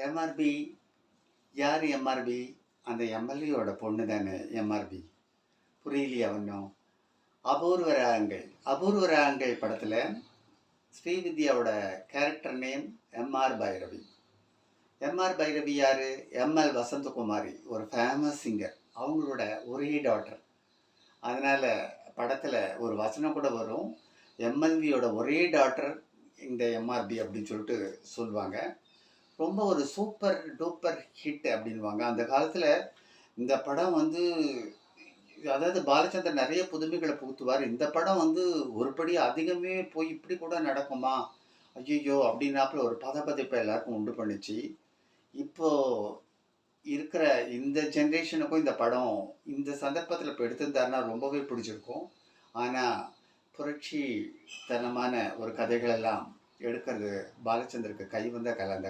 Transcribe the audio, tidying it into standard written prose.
MRP யார் MRP? அந்த எம்எல்ஏயோட பொண்ணு தானே எம்ஆர்பி. புரியலையா ஒன்றும்? அபூர்வ ராகங்கள் அபூர்வ ராகங்கள் படத்தில் ஸ்ரீவித்யாவோட character name MR Bhairavi. MR Bhairavi யார்? எம்எல் வசந்தகுமாரி, ஒரு ஃபேமஸ் சிங்கர். அவங்களோட ஒரே டாட்டர். அதனால் படத்தில் ஒரு வசனம் கூட வரும், எம்எல்வியோட ஒரே டாட்டர் இந்த எம்ஆர்பி அப்படின்னு சொல்லிட்டு சொல்லுவாங்க. ரொம்ப ஒரு சூப்பர் டூப்பர் ஹிட் அப்படின்வாங்க. அந்த காலத்தில் இந்த படம் வந்து, அதாவது பாலச்சந்தர் நிறைய புதுமைகளை புகுத்துவார். இந்த படம் வந்து ஒருபடி அதிகமே போய் இப்படி கூட நடக்குமா, ஐயோ அப்படின்னாப்புல ஒரு பதப்பதைப்பை எல்லாருக்கும் உண்டு பண்ணிச்சு. இப்போ இருக்கிற இந்த ஜென்ரேஷனுக்கும் இந்த படம் இந்த சந்தர்ப்பத்தில் இப்போ எடுத்திருந்தாருன்னா ரொம்பவே பிடிச்சிருக்கும். ஆனால் புரட்சி தனமான ஒரு கதைகளெல்லாம் எடுக்கிறது பாலச்சந்தருக்கு கை வந்த கலை அந்த